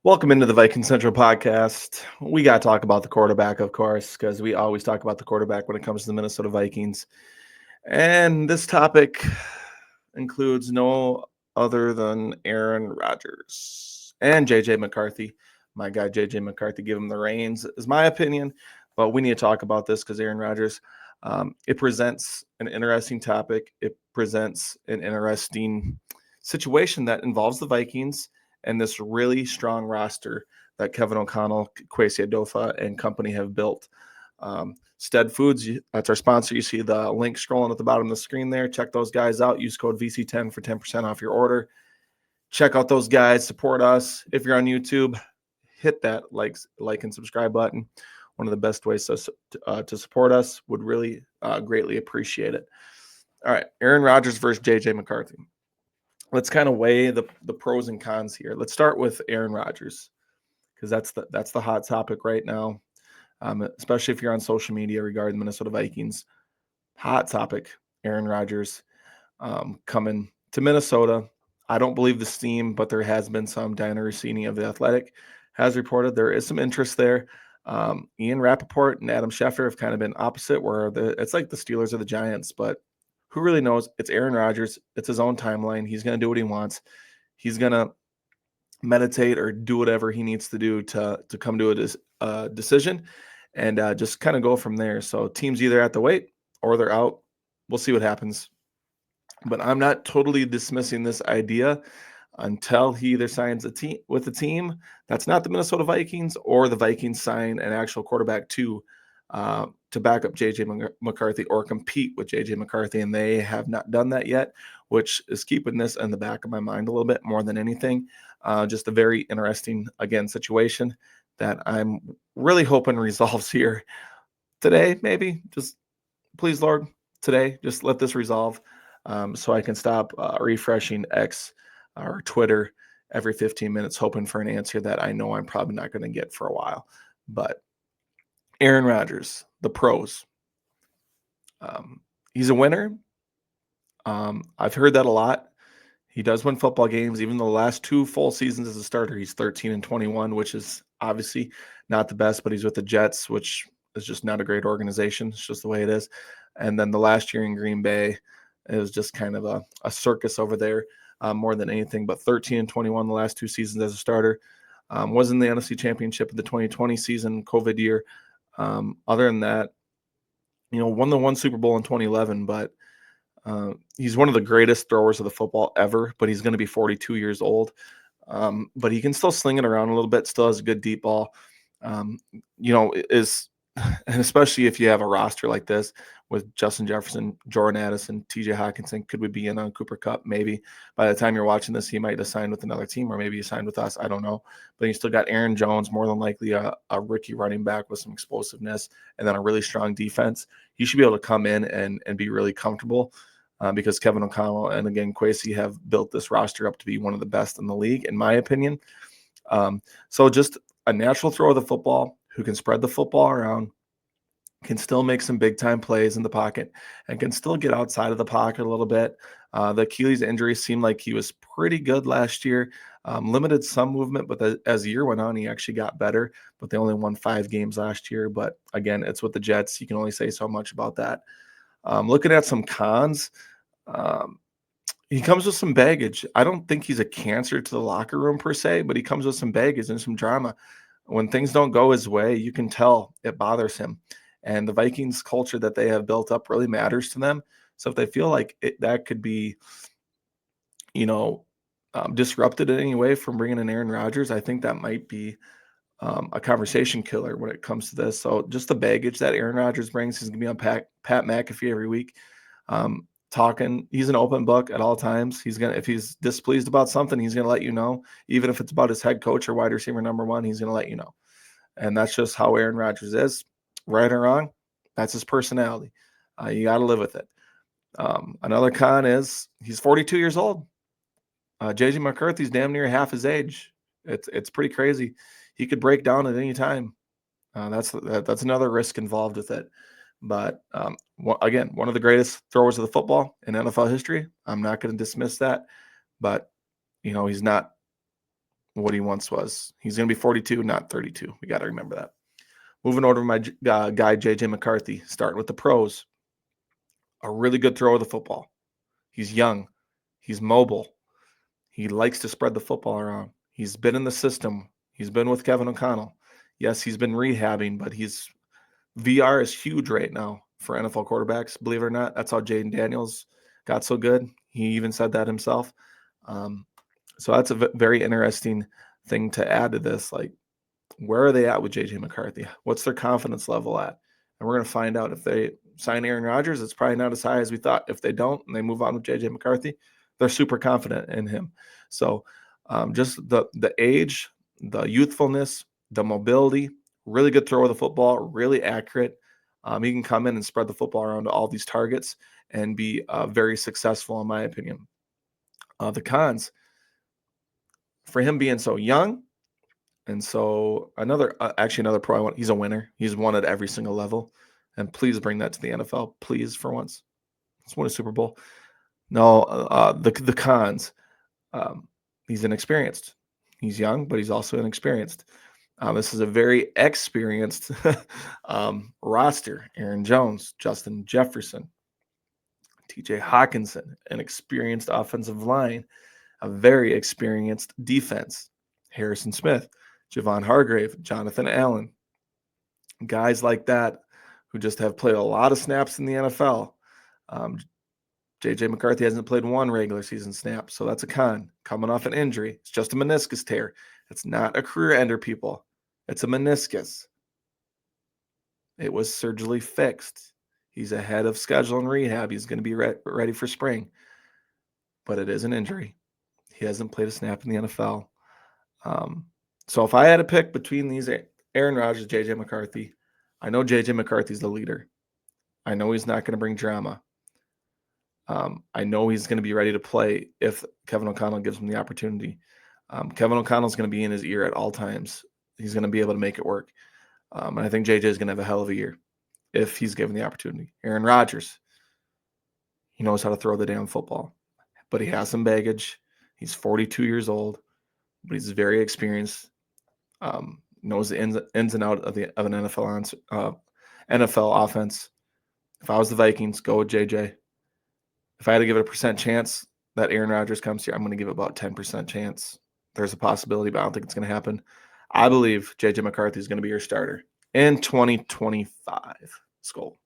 Welcome into the Viking Central podcast. We got to talk about the quarterback, of course, because we always talk about the quarterback when it comes to the Minnesota Vikings. And this topic includes no other than Aaron Rodgers and JJ McCarthy. My guy, JJ McCarthy, give him the reins, is my opinion. But we need to talk about this because Aaron Rodgers, it presents an interesting topic. It presents an interesting situation that involves the Vikings and this really strong roster that Kevin O'Connell, Kwesi Adolphe, and company have built. Stead Foods, that's our sponsor. You see the link scrolling at the bottom of the screen there. Check those guys out. Use code VC10 for 10% off your order. Check out those guys. Support us. If you're on YouTube, hit that like and subscribe button. One of the best ways to support us. Would really greatly appreciate it. All right, Aaron Rodgers versus JJ McCarthy. Let's kind of weigh the pros and cons here. Let's start with Aaron Rodgers because that's the hot topic right now, especially if you're on social media regarding the Minnesota Vikings. Hot topic, Aaron Rodgers coming to Minnesota. I don't believe the steam, but there has been some. Diana Rossini of The Athletic has reported there is some interest there. Ian Rappaport and Adam Schefter have kind of been opposite, where it's like the Steelers or the Giants, but who really knows? It's Aaron Rodgers. It's his own timeline. He's going to do what he wants. He's going to meditate or do whatever he needs to do to come to a decision and just kind of go from there. So teams either have to wait or they're out. We'll see what happens. But I'm not totally dismissing this idea until he either signs with a team that's not the Minnesota Vikings, or the Vikings sign an actual quarterback to back up JJ McCarthy or compete with JJ McCarthy, and they have not done that yet, which is keeping this in the back of my mind a little bit more than anything. Just a very interesting, again, situation that I'm really hoping resolves here today, maybe. Just please, Lord, today, just let this resolve so I can stop refreshing X or Twitter every 15 minutes, hoping for an answer that I know I'm probably not going to get for a while. But Aaron Rodgers, the pros. He's a winner. I've heard that a lot. He does win football games. Even the last 2 full seasons as a starter, he's 13-21, which is obviously not the best, but he's with the Jets, which is just not a great organization. It's just the way it is. And then the last year in Green Bay, it was just kind of a circus over there more than anything. But 13-21 the last 2 seasons as a starter. Was in the NFC Championship of the 2020 season, COVID year. Other than that, won the 1 Super Bowl in 2011, but he's one of the greatest throwers of the football ever, but he's going to be 42 years old. But he can still sling it around a little bit, still has a good deep ball. And especially if you have a roster like this with Justin Jefferson, Jordan Addison, TJ Hawkinson, could we be in on Cooper Kupp? Maybe by the time you're watching this, he might have signed with another team, or maybe he signed with us. I don't know. But you still got Aaron Jones, more than likely a rookie running back with some explosiveness, and then a really strong defense. He should be able to come in and be really comfortable because Kevin O'Connell and, again, Kwesi have built this roster up to be one of the best in the league, in my opinion. So just a natural throw of the football who can spread the football around, can still make some big-time plays in the pocket, and can still get outside of the pocket a little bit. The Achilles injury seemed like he was pretty good last year, limited some movement, but as the year went on, he actually got better, but they only won 5 games last year. But, again, it's with the Jets. You can only say so much about that. Looking at some cons, he comes with some baggage. I don't think he's a cancer to the locker room per se, but he comes with some baggage and some drama. When things don't go his way, you can tell it bothers him. And the Vikings culture that they have built up really matters to them. So if they feel like that could be, disrupted in any way from bringing in Aaron Rodgers, I think that might be a conversation killer when it comes to this. So just the baggage that Aaron Rodgers brings, he's going to be on Pat McAfee every week, talking. He's an open book at all times. If he's displeased about something, he's going to let you know. Even if it's about his head coach or wide receiver number 1, he's going to let you know. And that's just how Aaron Rodgers is. Right or wrong, that's his personality. You got to live with it. Another con is he's 42 years old. JJ McCarthy's damn near half his age. It's pretty crazy. He could break down at any time. That's another risk involved with it. But again, one of the greatest throwers of the football in NFL history. I'm not going to dismiss that. But he's not what he once was. He's going to be 42, not 32. We got to remember that. Moving over to my guy, J.J. McCarthy, starting with the pros. A really good thrower of the football. He's young. He's mobile. He likes to spread the football around. He's been in the system. He's been with Kevin O'Connell. Yes, he's been rehabbing, but VR is huge right now for NFL quarterbacks, believe it or not. That's how Jaden Daniels got so good. He even said that himself. So that's a very interesting thing to add to this. Like, where are they at with J.J. McCarthy? What's their confidence level at? And we're going to find out. If they sign Aaron Rodgers, it's probably not as high as we thought. If they don't and they move on with J.J. McCarthy, they're super confident in him. So just the age, the youthfulness, the mobility, really good throw of the football, really accurate. He can come in and spread the football around to all these targets and be very successful, in my opinion. The cons, for him being so young, and so another pro, he's a winner. He's won at every single level. And please bring that to the NFL, please, for once. Let's win a Super Bowl. No, the cons. He's inexperienced. He's young, but he's also inexperienced. This is a very experienced roster. Aaron Jones, Justin Jefferson, TJ Hawkinson, an experienced offensive line, a very experienced defense. Harrison Smith, Javon Hargrave, Jonathan Allen, guys like that who just have played a lot of snaps in the NFL. J.J. McCarthy hasn't played one regular season snap, so that's a con. Coming off an injury. It's just a meniscus tear. It's not a career ender, people. It's a meniscus. It was surgically fixed. He's ahead of schedule and rehab. He's going to be ready for spring. But it is an injury. He hasn't played a snap in the NFL. So if I had to pick between these, Aaron Rodgers, J.J. McCarthy, I know J.J. McCarthy's the leader. I know he's not going to bring drama. I know he's going to be ready to play if Kevin O'Connell gives him the opportunity. Kevin O'Connell's going to be in his ear at all times. He's going to be able to make it work. And I think JJ is going to have a hell of a year if he's given the opportunity. Aaron Rodgers, he knows how to throw the damn football, but he has some baggage. He's 42 years old, but he's very experienced. Knows the ins and out of an NFL offense. If I was the Vikings, go with JJ. If I had to give it a percent chance that Aaron Rodgers comes here, I'm going to give it about 10% chance. There's a possibility, but I don't think it's going to happen. I believe J.J. McCarthy is going to be your starter in 2025. Skol.